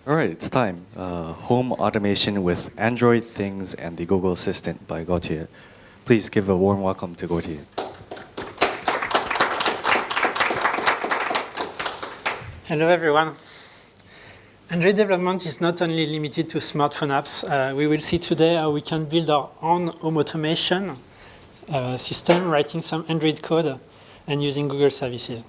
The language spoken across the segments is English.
All right, it's time. Home Automation with Android Things and the Google Assistant by Gautier. Please give a warm welcome to Gautier. Hello, everyone. Android development is not only limited to smartphone apps. We will see today how we can build our own home automation system, writing some Android code and using Google services.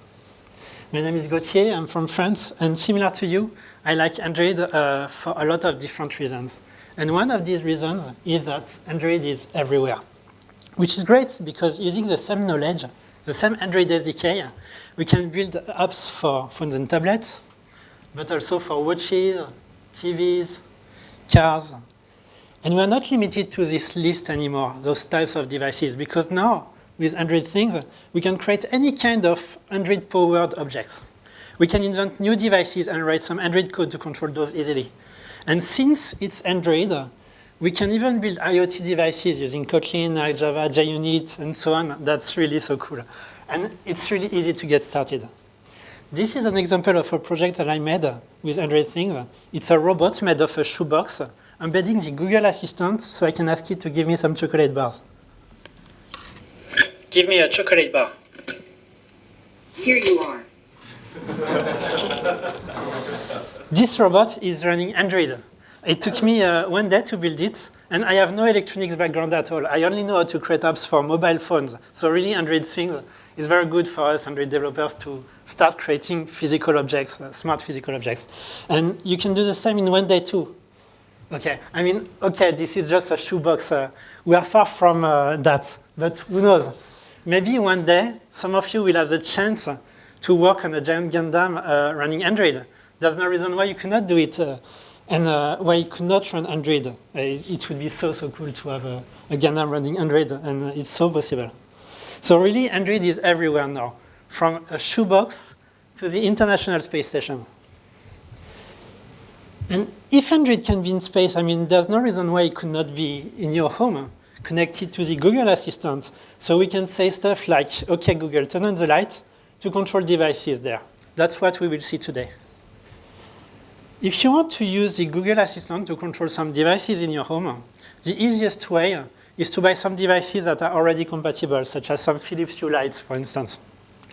My name is Gautier, I'm from France, and similar to you, I like Android for a lot of different reasons. And one of these reasons is that Android is everywhere, which is great because using the same knowledge, the same Android SDK, we can build apps for phones and tablets, but also for watches, TVs, cars. And we're not limited to this list anymore, those types of devices, because now, with Android Things, we can create any kind of Android-powered objects. We can invent new devices and write some Android code to control those easily. And since it's Android, we can even build IoT devices using Kotlin, Java, JUnit, and so on. That's really so cool. And it's really easy to get started. This is an example of a project that I made with Android Things. It's a robot made of a shoebox, embedding the Google Assistant so I can ask it to give me some chocolate bars. Give me a chocolate bar. Here you are. This robot is running Android. It took me 1 day to build it, and I have no electronics background at all. I only know how to create apps for mobile phones. So really, Android Things is very good for us Android developers to start creating physical objects, smart physical objects. And you can do the same in 1 day too. Okay, this is just a shoebox. We are far from that, but who knows? Maybe 1 day, some of you will have the chance to work on a giant Gundam running Android. There's no reason why you could not do it and why you could not run Android. It would be so cool to have a Gundam running Android, and it's so possible. So really, Android is everywhere now, from a shoebox to the International Space Station. And if Android can be in space, there's no reason why it could not be in your home, connected to the Google Assistant. So we can say stuff like, okay, Google, turn on the light to control devices there. That's what we will see today. If you want to use the Google Assistant to control some devices in your home, the easiest way is to buy some devices that are already compatible, such as some Philips Hue lights, for instance,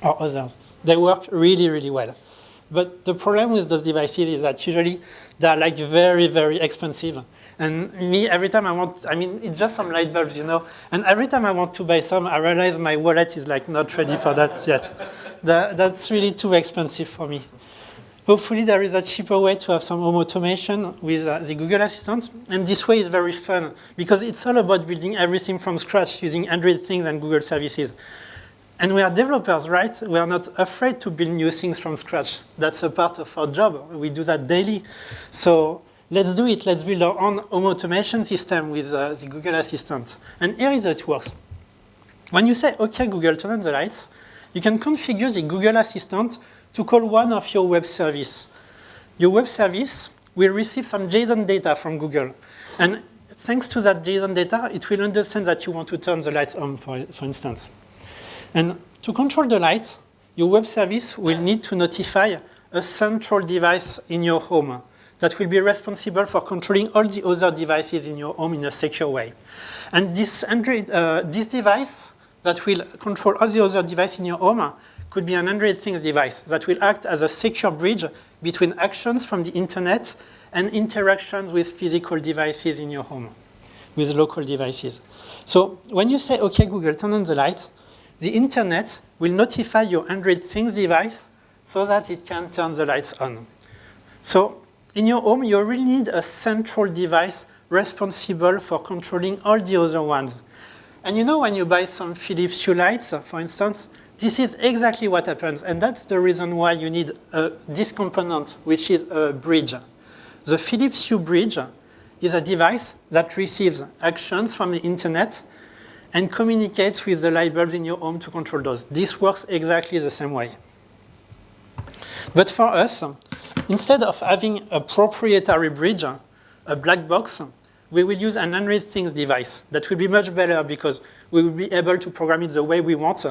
or others. They work really, really well. But the problem with those devices is that usually they're like very, very expensive. And me, every time it's just some light bulbs, and every time I want to buy some, I realize my wallet is like not ready for that yet. That's really too expensive for me. Hopefully there is a cheaper way to have some home automation with the Google Assistant. And this way is very fun because it's all about building everything from scratch using Android Things and Google services. And we are developers, right? We are not afraid to build new things from scratch. That's a part of our job. We do that daily. So let's do it. Let's build our own home automation system with the Google Assistant. And here is how it works. When you say, OK, Google, turn on the lights, you can configure the Google Assistant to call one of your web services. Your web service will receive some JSON data from Google. And thanks to that JSON data, it will understand that you want to turn the lights on, for instance. And to control the lights, your web service will need to notify a central device in your home that will be responsible for controlling all the other devices in your home in a secure way. And this device that will control all the other devices in your home could be an Android Things device that will act as a secure bridge between actions from the internet and interactions with physical devices in your home, with local devices. So when you say, OK, Google, turn on the lights, the internet will notify your Android Things device so that it can turn the lights on. So in your home, you really need a central device responsible for controlling all the other ones. And when you buy some Philips Hue lights, for instance, this is exactly what happens. And that's the reason why you need this component, which is a bridge. The Philips Hue bridge is a device that receives actions from the internet and communicates with the light bulbs in your home to control those. This works exactly the same way. But for us, instead of having a proprietary bridge, a black box, we will use an Android Things device that will be much better because we will be able to program it the way we want,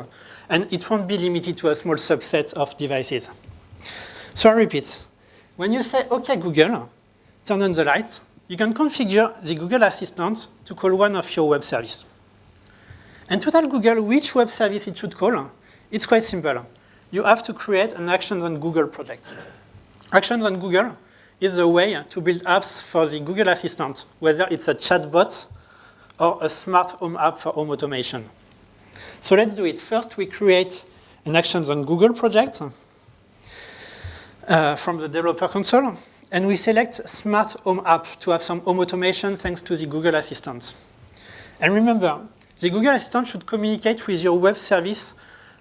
and it won't be limited to a small subset of devices. So I repeat, when you say, OK, Google, turn on the lights, you can configure the Google Assistant to call one of your web services. And to tell Google which web service it should call, it's quite simple. You have to create an Actions on Google project. Actions on Google is a way to build apps for the Google Assistant, whether it's a chatbot or a smart home app for home automation. So let's do it. First, we create an Actions on Google project from the developer console, and we select Smart Home App to have some home automation thanks to the Google Assistant. And remember, the Google Assistant should communicate with your web service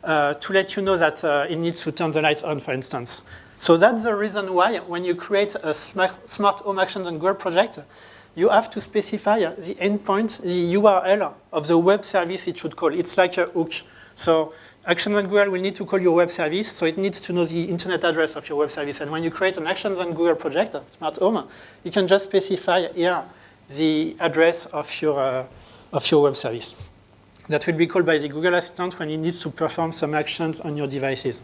to let you know that it needs to turn the lights on, for instance. So that's the reason why when you create a Smart Home Actions on Google project, you have to specify the endpoint, the URL of the web service it should call. It's like a hook. So Actions on Google will need to call your web service, so it needs to know the internet address of your web service. And when you create an Actions on Google project, Smart Home, you can just specify here the address of your web service. That will be called by the Google Assistant when it needs to perform some actions on your devices.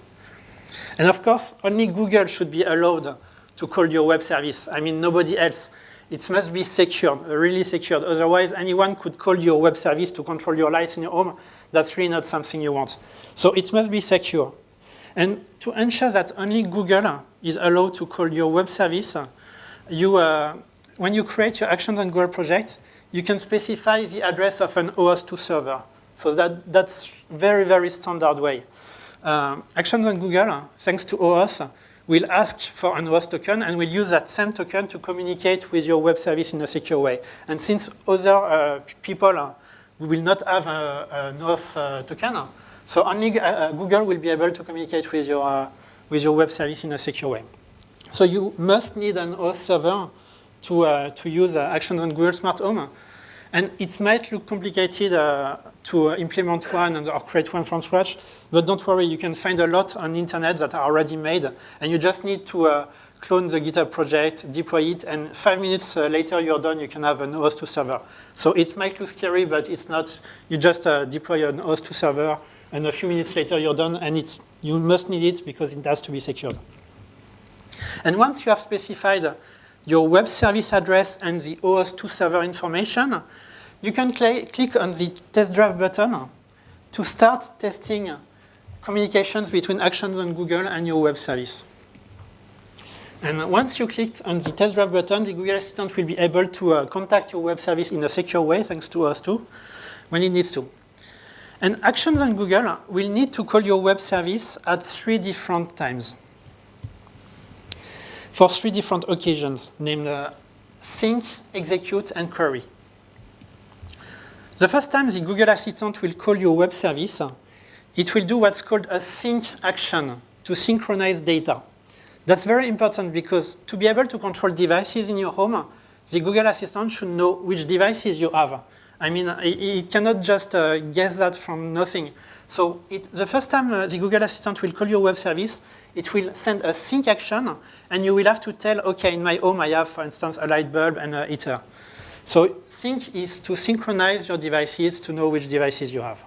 And of course, only Google should be allowed to call your web service. I mean, nobody else. It must be secured, really secured. Otherwise, anyone could call your web service to control your lights in your home. That's really not something you want. So it must be secure. And to ensure that only Google is allowed to call your web service, when you create your Actions on Google project, you can specify the address of an OAuth2 server. So that's very, very standard way. Actions on Google, thanks to OAuth, will ask for an OAuth token and will use that same token to communicate with your web service in a secure way. And since other people will not have an OAuth token, so only Google will be able to communicate with your web service in a secure way. So you must need an OAuth server to use Actions on Google Smart Home. And it might look complicated to implement one or create one from scratch, but don't worry, you can find a lot on the internet that are already made, and you just need to clone the GitHub project, deploy it, and 5 minutes later you're done, you can have an OAuth2 server. So it might look scary, but it's not. You just deploy an OAuth2 server, and a few minutes later you're done, and you must need it because it has to be secured. And once you have specified your web service address and the OAuth2 server information, you can click on the test drive button to start testing communications between Actions on Google and your web service. And once you clicked on the test drive button, the Google Assistant will be able to contact your web service in a secure way, thanks to OAuth2, when it needs to. And Actions on Google will need to call your web service at 3 different times, for 3 different occasions, named sync, execute, and query. The first time the Google Assistant will call your web service, it will do what's called a sync action to synchronize data. That's very important because to be able to control devices in your home, the Google Assistant should know which devices you have. I mean, it cannot just guess that from nothing. So the first time the Google Assistant will call your web service, it will send a sync action, and you will have to tell, okay, in my home I have, for instance, a light bulb and a heater. So sync is to synchronize your devices to know which devices you have.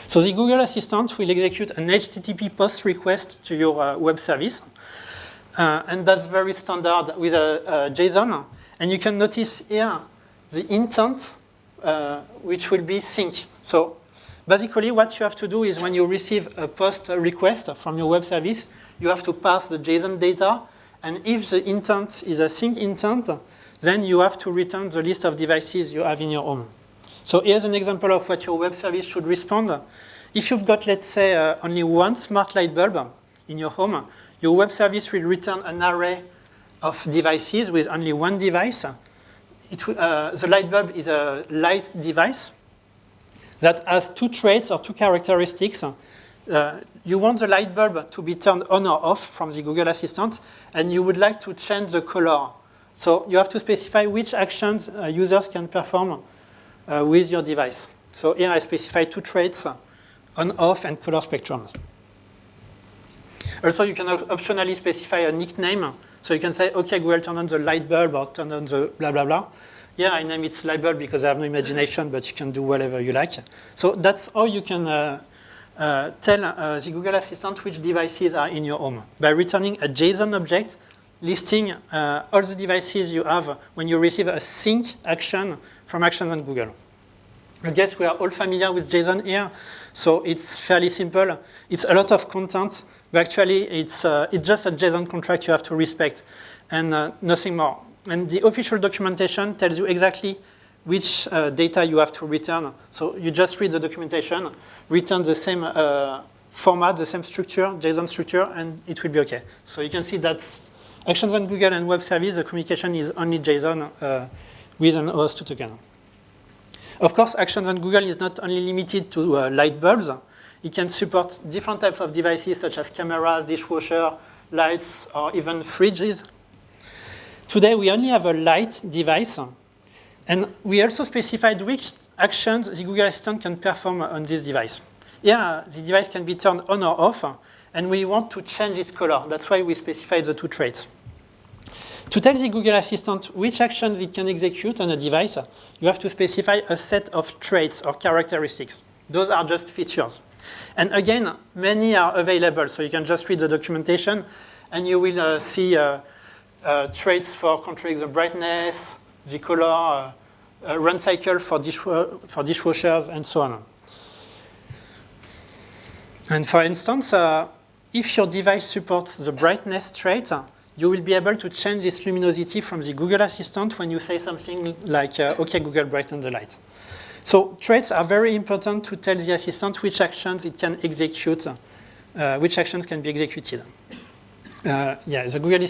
So the Google Assistant will execute an HTTP POST request to your web service, and that's very standard with a JSON. And you can notice here the intent, which will be sync. So basically, what you have to do is when you receive a POST request from your web service, you have to pass the JSON data. And if the intent is a sync intent, then you have to return the list of devices you have in your home. So here's an example of what your web service should respond. If you've got, let's say, only one smart light bulb in your home, your web service will return an array of devices with only one device. The light bulb is a light device that has 2 traits or 2 characteristics. You want the light bulb to be turned on or off from the Google Assistant, and you would like to change the color. So you have to specify which actions users can perform with your device. So here I specify 2 traits, on, off, and color spectrum. Also, you can optionally specify a nickname. So you can say, OK, Google, turn on the light bulb or turn on the blah, blah, blah. Yeah, I name it light bulb because I have no imagination, but you can do whatever you like. So that's how you can tell the Google Assistant which devices are in your home, by returning a JSON object listing all the devices you have when you receive a sync action from Actions on Google. I guess we are all familiar with JSON here, so it's fairly simple. It's a lot of content, but actually it's just a JSON contract you have to respect and nothing more. And the official documentation tells you exactly which data you have to return. So you just read the documentation, return the same format, the same structure, JSON structure, and it will be okay. So you can see that Actions on Google and web service, the communication is only JSON with an OAuth2 token. Of course, Actions on Google is not only limited to light bulbs. It can support different types of devices such as cameras, dishwasher, lights, or even fridges. Today, we only have a light device, and we also specified which actions the Google Assistant can perform on this device. Here, the device can be turned on or off, and we want to change its color. That's why we specified the two traits. To tell the Google Assistant which actions it can execute on a device, you have to specify a set of traits or characteristics. Those are just features. And again, many are available, so you can just read the documentation, and you will see traits for controlling the brightness, the color, run cycle for dishwashers, and so on. And for instance, if your device supports the brightness trait, you will be able to change this luminosity from the Google Assistant when you say something like, OK, Google, brighten the light. So traits are very important to tell the assistant which actions it can execute, which actions can be executed. The Google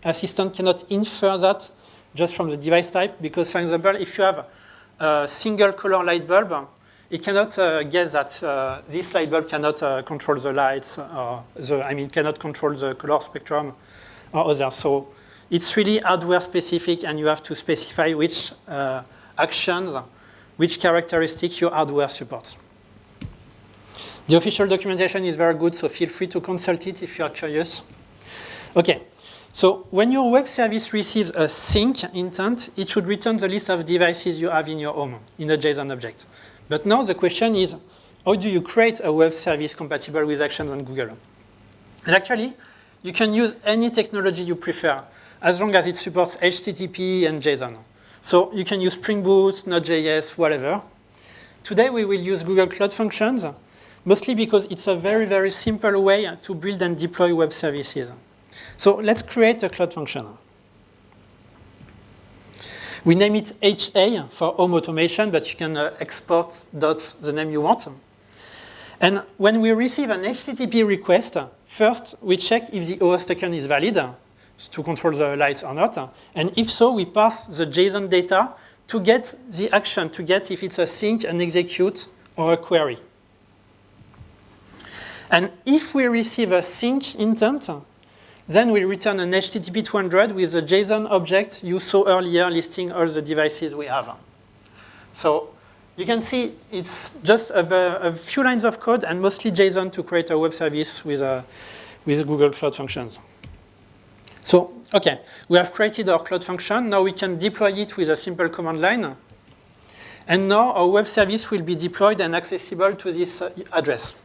Assistant cannot infer that just from the device type, because, for example, if you have a single color light bulb, it cannot guess that this light bulb cannot control the lights, or cannot control the color spectrum or others. So it's really hardware specific, and you have to specify which actions, which characteristics your hardware supports. The official documentation is very good, so feel free to consult it if you are curious. Okay, so when your web service receives a sync intent, it should return the list of devices you have in your home in a JSON object. But now the question is, how do you create a web service compatible with Actions on Google? And actually, you can use any technology you prefer, as long as it supports HTTP and JSON. So you can use Spring Boot, Node.js, whatever. Today, we will use Google Cloud Functions, mostly because it's a very, very simple way to build and deploy web services. So let's create a Cloud Function. We name it HA for home automation, but you can export the name you want. And when we receive an HTTP request, first we check if the OAuth token is valid to control the lights or not. And if so, we pass the JSON data to get the action, to get if it's a sync, an execute, or a query. And if we receive a sync intent, then we return an HTTP 200 with a JSON object you saw earlier listing all the devices we have. So you can see it's just a few lines of code and mostly JSON to create a web service with Google Cloud Functions. So, okay, we have created our Cloud Function. Now we can deploy it with a simple command line. And now our web service will be deployed and accessible to this address.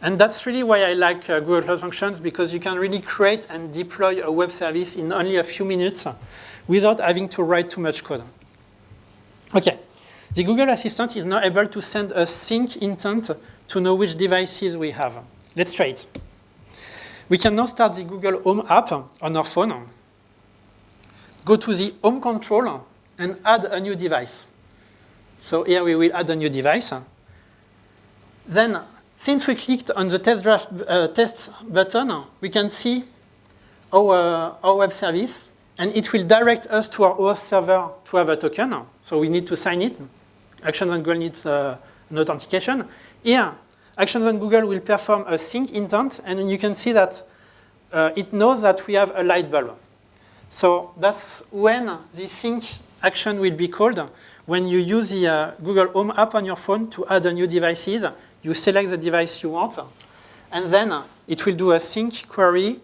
And that's really why I like Google Cloud Functions, because you can really create and deploy a web service in only a few minutes without having to write too much code. Okay, the Google Assistant is now able to send a sync intent to know which devices we have. Let's try it. We can now start the Google Home app on our phone, go to the Home control, and add a new device. So here we will add a new device. Then, since we clicked on the test button, we can see our web service, and it will direct us to our OAuth server to have a token. So we need to sign it. Actions on Google needs an authentication. Here, Actions on Google will perform a sync intent, and you can see that it knows that we have a light bulb. So that's when the sync action will be called. When you use the Google Home app on your phone to add a new devices, you select the device you want, and then it will do a sync query,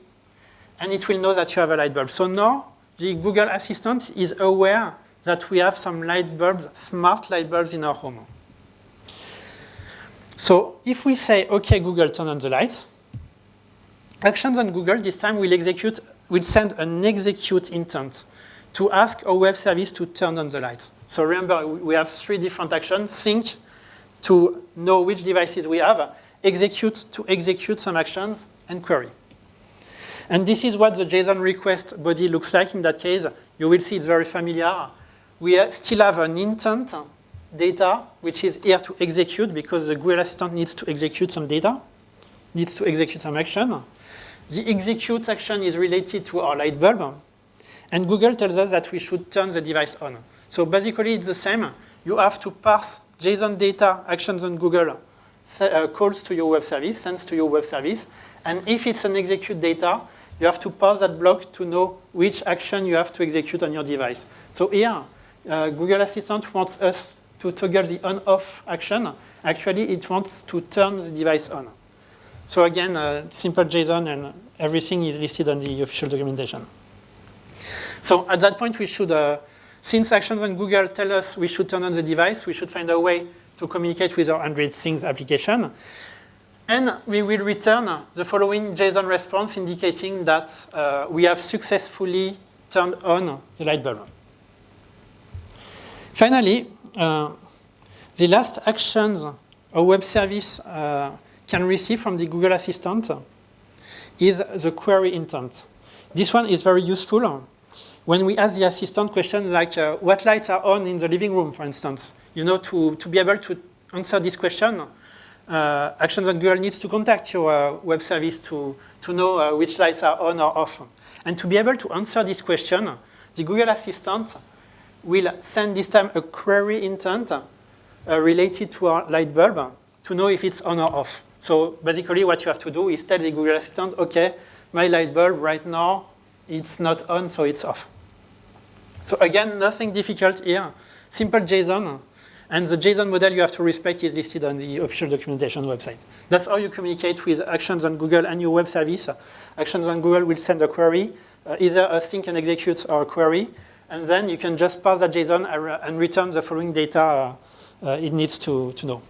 and it will know that you have a light bulb. So now the Google Assistant is aware that we have some light bulbs, smart light bulbs in our home. So if we say, OK, Google, turn on the lights, Actions on Google this time will execute will send an execute intent to ask our web service to turn on the lights. So remember, we have 3 different actions: sync to know which devices we have, execute to execute some actions, and query. And this is what the JSON request body looks like in that case. You will see it's very familiar. We still have an intent data, which is here to execute because the Google Assistant needs to execute some data, needs to execute some action. The execute action is related to our light bulb, and Google tells us that we should turn the device on. So basically, it's the same. You have to parse JSON data actions on Google, calls to your web service, sends to your web service, and if it's an execute data, you have to parse that block to know which action you have to execute on your device. So here, Google Assistant wants us to toggle the on-off action. Actually, it wants to turn the device on. So again, simple JSON, and everything is listed on the official documentation. So at that point, we should, since actions on Google tell us we should turn on the device, we should find a way to communicate with our Android Things application. And we will return the following JSON response indicating that we have successfully turned on the light bulb. Finally, the last actions a web service can receive from the Google Assistant is the query intent. This one is very useful when we ask the assistant questions like what lights are on in the living room, for instance. You know, to be able to answer this question, Actions on Google needs to contact your web service to know which lights are on or off. And to be able to answer this question, the Google Assistant will send this time a query intent related to our light bulb to know if it's on or off. So basically what you have to do is tell the Google Assistant, okay, my light bulb right now, it's not on, so it's off. So again, nothing difficult here, simple JSON. And the JSON model you have to respect is listed on the official documentation website. That's how you communicate with Actions on Google and your web service. Actions on Google will send a query, either a sync and execute or a query, and then you can just parse that JSON and return the following data it needs to know.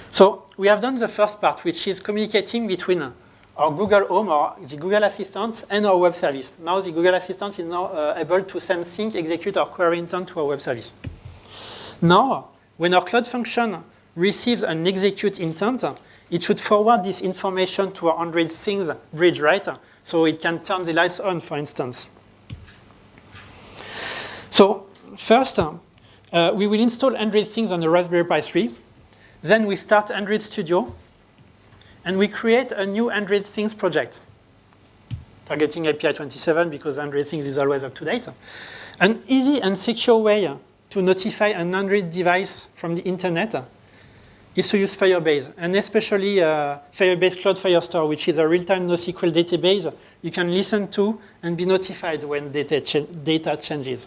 So we have done the first part, which is communicating between our Google Home or the Google Assistant and our web service. Now the Google Assistant is now able to send sync, execute, or query intent to our web service. Now, when our Cloud function receives an execute intent, it should forward this information to our Android Things bridge, right? So it can turn the lights on, for instance. So first, we will install Android Things on the Raspberry Pi 3. Then we start Android Studio. And we create a new Android Things project, targeting API 27 because Android Things is always up to date. An easy and secure way to notify an Android device from the internet is to use Firebase, and especially Firebase Cloud Firestore, which is a real-time NoSQL database you can listen to and be notified when data changes.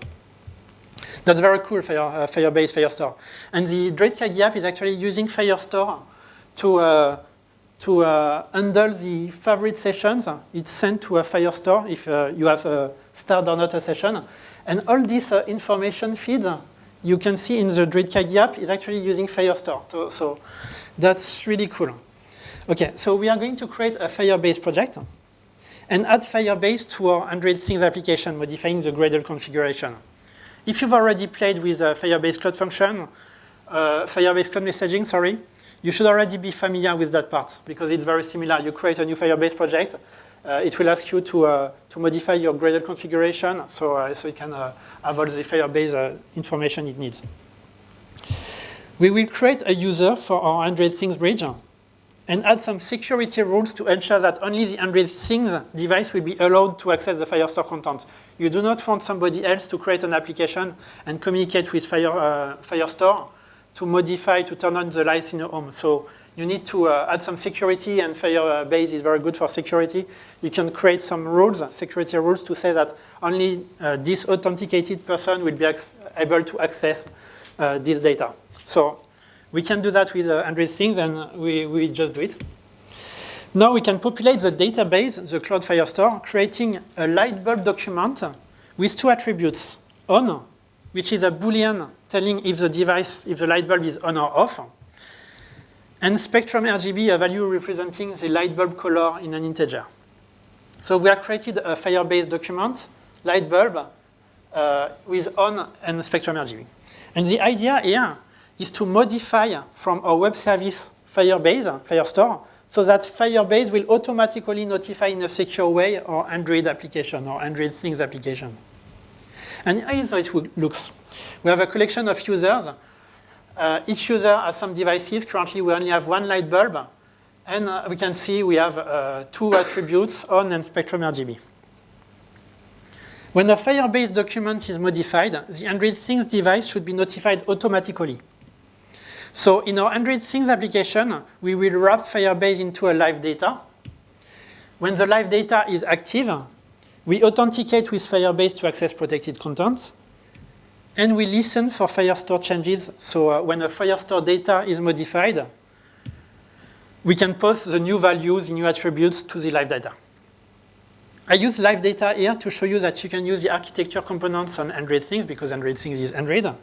That's very cool, Firebase Firestore. And the Droid app is actually using Firestore to handle the favorite sessions. It's sent to a Firestore if you have started or not a session. And all this information feeds you can see in the Droid app is actually using Firestore. So that's really cool. Okay, so we are going to create a Firebase project and add Firebase to our Android Things application, modifying the Gradle configuration. If you've already played with Firebase Cloud function, Firebase Cloud messaging, sorry, you should already be familiar with that part because it's very similar. You create a new Firebase project. It will ask you to modify your Gradle configuration so it can have all the Firebase information it needs. We will create a user for our Android Things bridge and add some security rules to ensure that only the Android Things device will be allowed to access the Firestore content. You do not want somebody else to create an application and communicate with Firestore to modify, to turn on the lights in your home. So you need to add some security, and Firebase is very good for security. You can create some rules, security rules, to say that only this authenticated person will be able to access this data. So we can do that with Android Things, and we just do it. Now we can populate the database, the Cloud Firestore, creating a lightbulb document with two attributes: on, which is a Boolean telling if the device, if the light bulb is on or off, and spectrum RGB, a value representing the light bulb color in an integer. So we have created a Firebase document, light bulb, with on and spectrum RGB. And the idea here is to modify from our web service Firebase, Firestore, so that Firebase will automatically notify in a secure way our Android application or Android Things application. And here's how it looks. We have a collection of users. Each user has some devices. Currently, we only have one light bulb. And we can see we have 2 attributes, on and spectrum RGB. When a Firebase document is modified, the Android Things device should be notified automatically. So in our Android Things application, we will wrap Firebase into a live data. When the live data is active, we authenticate with Firebase to access protected content. And we listen for Firestore changes. So when a Firestore data is modified, we can post the new values, the new attributes to the live data. I use live data here to show you that you can use the architecture components on Android Things, because Android Things is Android.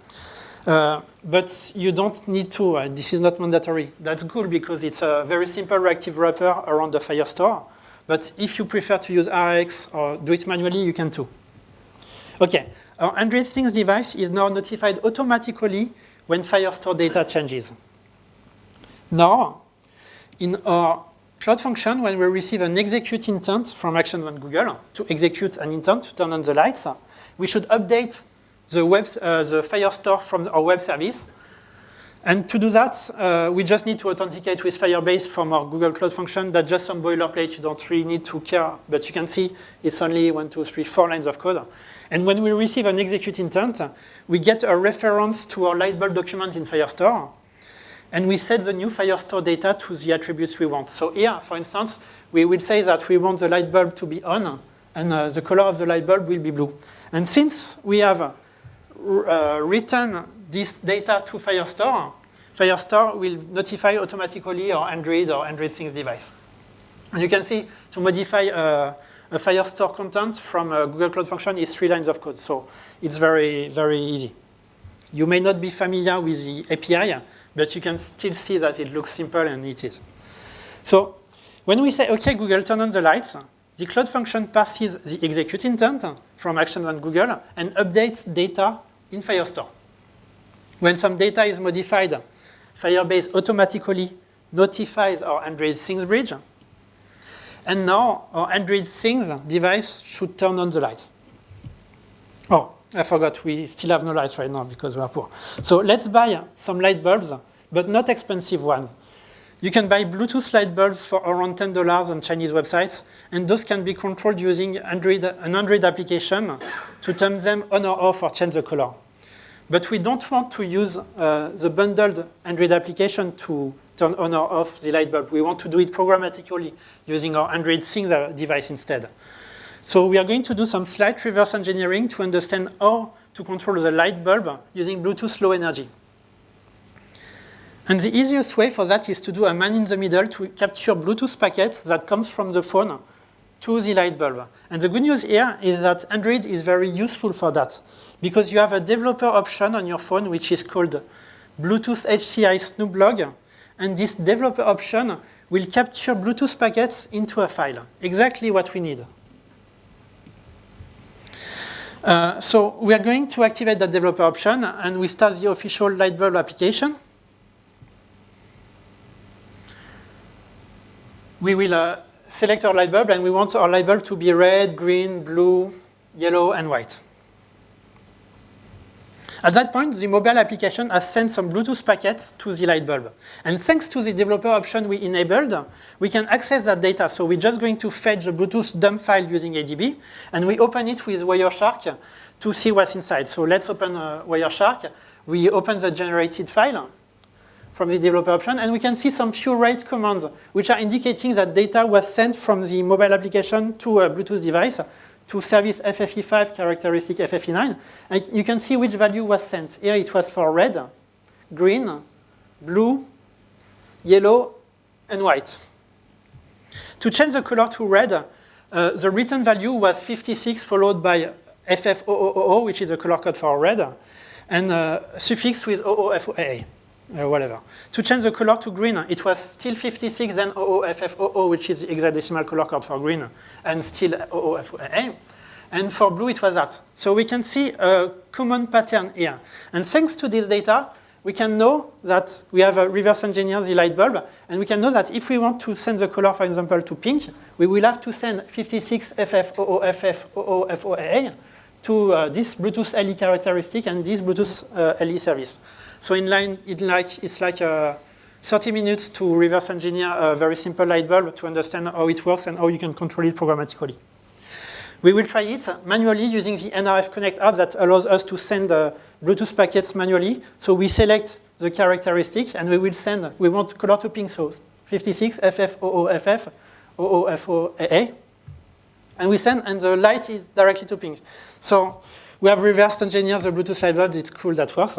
But you don't need to. This is not mandatory. That's good because it's a very simple reactive wrapper around the Firestore. But if you prefer to use RX or do it manually, you can too. OK, our Android Things device is now notified automatically when Firestore data changes. Now, in our Cloud Function, when we receive an execute intent from Actions on Google to execute an intent to turn on the lights, we should update the Firestore from our web service. And to do that, we just need to authenticate with Firebase from our Google Cloud Function. That's just some boilerplate. You don't really need to care. But you can see it's only 1, 2, 3, 4 lines of code. And when we receive an execute intent, we get a reference to our Lightbulb document in Firestore. And we set the new Firestore data to the attributes we want. So here, for instance, we will say that we want the light bulb to be on, and the color of the light bulb will be blue. And since we have written this data to Firestore, Firestore will notify automatically our Android or Android Things device. And you can see to modify a Firestore content from a Google Cloud Function is 3 lines of code. So it's very, very easy. You may not be familiar with the API, but you can still see that it looks simple and it is. So when we say, OK, Google, turn on the lights, the Cloud Function parses the execute intent from Actions on Google and updates data in Firestore. When some data is modified, Firebase automatically notifies our Android Things bridge. And now our Android Things device should turn on the lights. Oh, I forgot, we still have no lights right now because we are poor. So let's buy some light bulbs, but not expensive ones. You can buy Bluetooth light bulbs for around $10 on Chinese websites, and those can be controlled using an Android application to turn them on or off or change the color. But we don't want to use the bundled Android application to turn on or off the light bulb. We want to do it programmatically using our Android Things device instead. So we are going to do some slight reverse engineering to understand how to control the light bulb using Bluetooth Low Energy. And the easiest way for that is to do a man in the middle to capture Bluetooth packets that comes from the phone to the light bulb. And the good news here is that Android is very useful for that, because you have a developer option on your phone which is called Bluetooth HCI Snooplog, and this developer option will capture Bluetooth packets into a file, exactly what we need. So we are going to activate that developer option, and we start the official Lightbulb application. We will select our light bulb, and we want our light bulb to be red, green, blue, yellow, and white. At that point, the mobile application has sent some Bluetooth packets to the light bulb. And thanks to the developer option we enabled, we can access that data. So we're just going to fetch the Bluetooth dump file using ADB, and we open it with Wireshark to see what's inside. So let's open Wireshark. We open the generated file from the developer option, and we can see some few write commands, which are indicating that data was sent from the mobile application to a Bluetooth device to service FFE5, characteristic FFE9. And you can see which value was sent. Here it was for red, green, blue, yellow, and white. To change the color to red, the written value was 56 followed by FF0000, which is a color code for red, and suffixed with OOFOA. whatever. To change the color to green, it was still 56, then OOFFOO, which is the hexadecimal color code for green, and still OOFOA. And for blue, it was that. So we can see a common pattern here. And thanks to this data, we can know that we have a reverse engineer the light bulb, and we can know that if we want to send the color, for example, to pink, we will have to send 56FFOOFFOOFOA to this Bluetooth LE characteristic and this Bluetooth LE service. So it's like 30 minutes to reverse engineer a very simple light bulb to understand how it works and how you can control it programmatically. We will try it manually using the NRF Connect app that allows us to send Bluetooth packets manually. So we select the characteristic and we will send, we want color to pink, so 56 FFOOFF OOFOAA. And we send, and the light is directly to pink. So we have reversed engineered the Bluetooth light bulb. It's cool, that works.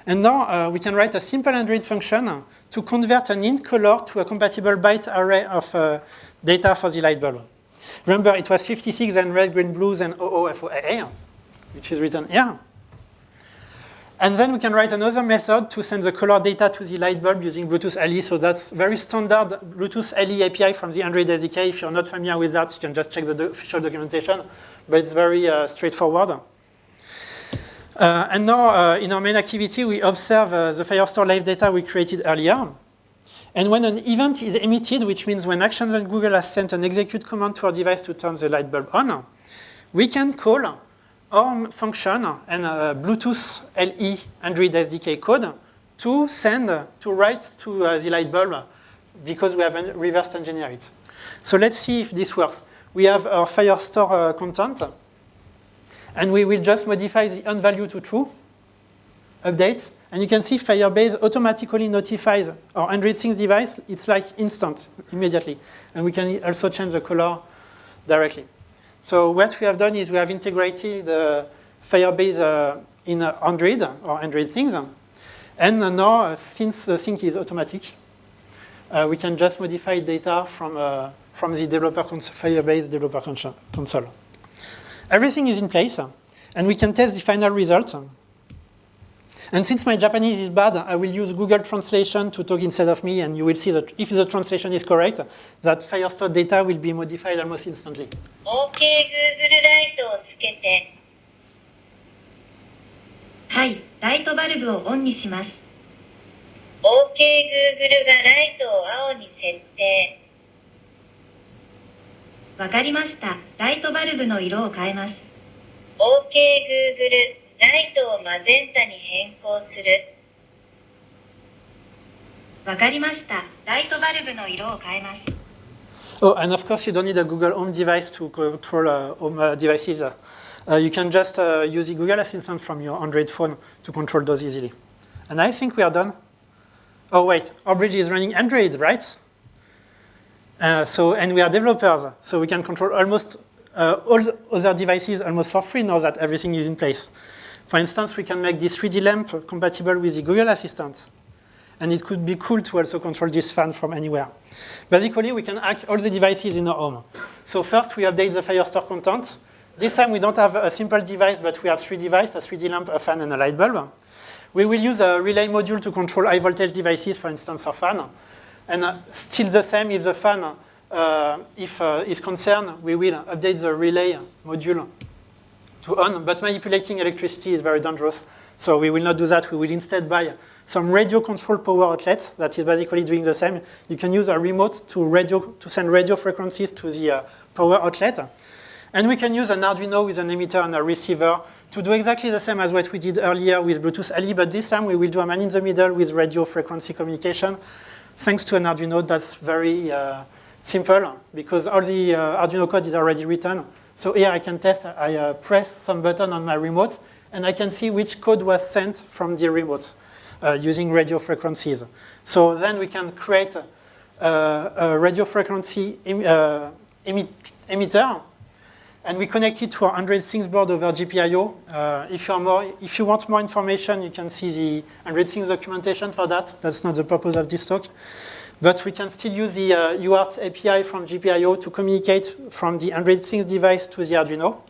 And now we can write a simple Android function to convert an int color to a compatible byte array of data for the light bulb. Remember, it was 56, then red, green, blues, and OOFOAA, which is written here. And then we can write another method to send the color data to the light bulb using Bluetooth LE. So that's very standard Bluetooth LE API from the Android SDK. If you're not familiar with that, you can just check the official documentation. But it's very straightforward. And now, in our main activity, we observe the Firestore live data we created earlier. And when an event is emitted, which means when Actions and Google has sent an execute command to our device to turn the light bulb on, we can call our function and Bluetooth LE Android SDK code to write to the light bulb because we have reversed engineered it. So let's see if this works. We have our Firestore content, and we will just modify the on value to true, update, and you can see Firebase automatically notifies our Android Things device. It's like instant, immediately. And we can also change the color directly. So what we have done is we have integrated Firebase in Android, or Android Things. And now, since the sync is automatic, we can just modify data from the Firebase developer console. Everything is in place, and we can test the final result. And since my Japanese is bad, I will use Google Translation to talk instead of me, and you will see that if the translation is correct, that Firestore data will be modified almost instantly. OK Google ライトをつけて。はい、ライトバルブをオンにします。OK Google がライトを青に設定。わかりました。ライトバルブの色を変えます。OK Google ライトをマゼンタに変更する。わかりました。ライトバルブの色を変えます。Oh, and of course, you don't need a Google Home device to control home devices. You can just use the Google Assistant from your Android phone to control those easily. And I think we are done. Oh, wait. Our bridge is running Android, right? And we are developers, so we can control almost all other devices almost for free now that everything is in place. For instance, we can make this 3D lamp compatible with the Google Assistant. And it could be cool to also control this fan from anywhere. Basically, we can hack all the devices in our home. So first, we update the Firestore content. This time, we don't have a simple device, but we have 3 devices, a 3D lamp, a fan, and a light bulb. We will use a relay module to control high voltage devices, for instance, a fan. And still the same, if the fan is concerned, we will update the relay module to on, but manipulating electricity is very dangerous. So we will not do that. We will instead buy some radio control power outlet that is basically doing the same. You can use a remote to send radio frequencies to the power outlet. And we can use an Arduino with an emitter and a receiver to do exactly the same as what we did earlier with Bluetooth LE, but this time we will do a man in the middle with radio frequency communication. Thanks to an Arduino, that's very simple because all the Arduino code is already written. So here I can test, I press some button on my remote, and I can see which code was sent from the remote using radio frequencies. So then we can create a radio frequency emitter, and we connect it to our Android Things board over GPIO. If you want more information, you can see the Android Things documentation for that. That's not the purpose of this talk. But we can still use the UART API from GPIO to communicate from the Android Things device to the Arduino.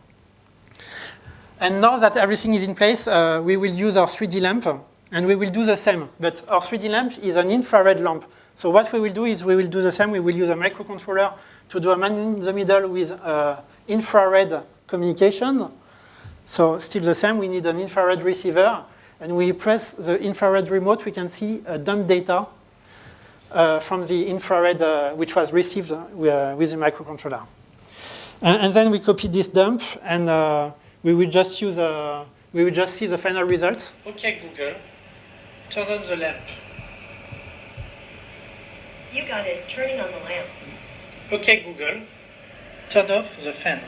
And now that everything is in place, we will use our 3D lamp And we will do the same, but our 3D lamp is an infrared lamp. So what we will do is we will do the same. We will use a microcontroller to do a man in the middle with infrared communication. So still the same, we need an infrared receiver. And we press the infrared remote, we can see dump data from the infrared which was received with the microcontroller. And then we copy this dump, and we will just see the final result. Okay, Google, turn on the lamp. You got it. Turning on the lamp. Okay, Google, turn off the fan.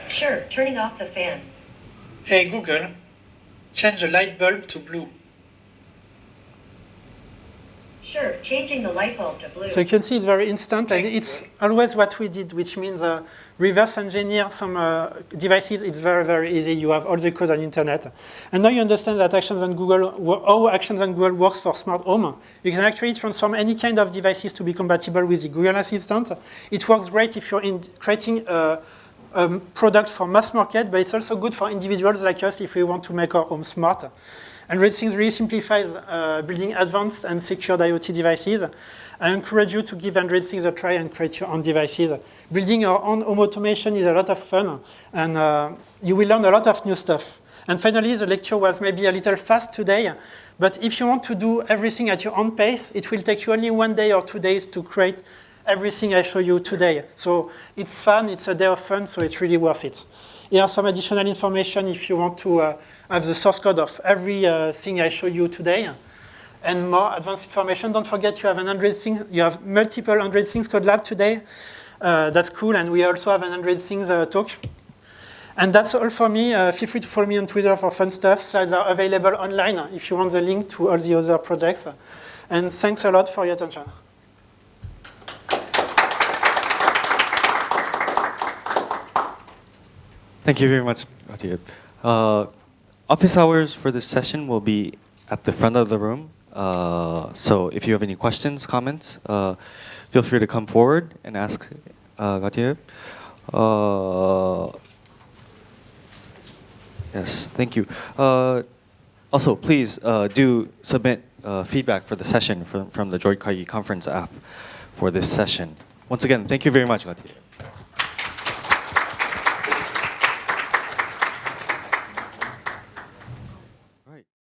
Sure, turning off the fan. Hey, Google, change the light bulb to blue. Sure, changing the light bulb to blue. So you can see it's very instant, and it's always what we did, which means reverse engineer some devices. It's very, very easy. You have all the code on internet. And now you understand that Actions on Google, how Actions on Google works for smart home. You can actually transform any kind of devices to be compatible with the Google Assistant. It works great if you're creating a product for mass market, but it's also good for individuals like us if we want to make our home smart. Android Things really simplifies building advanced and secured IoT devices. I encourage you to give Android Things a try and create your own devices. Building your own home automation is a lot of fun, and you will learn a lot of new stuff. And finally, the lecture was maybe a little fast today, but if you want to do everything at your own pace, it will take you only 1 day or 2 days to create everything I show you today. So it's fun, it's a day of fun, so it's really worth it. Here are some additional information if you want to have the source code of every thing I show you today. And more advanced information, don't forget you have you have multiple Android Things Code Lab today. That's cool, and we also have an Android Things talk. And that's all for me. Feel free to follow me on Twitter for fun stuff. Slides are available online if you want the link to all the other projects. And thanks a lot for your attention. Thank you very much, Gautier. Office hours for this session will be at the front of the room. So if you have any questions, comments, feel free to come forward and ask Gautier. Yes, thank you. Also, please do submit feedback for the session from the Droid Kaigi conference app for this session. Once again, thank you very much, Gautier.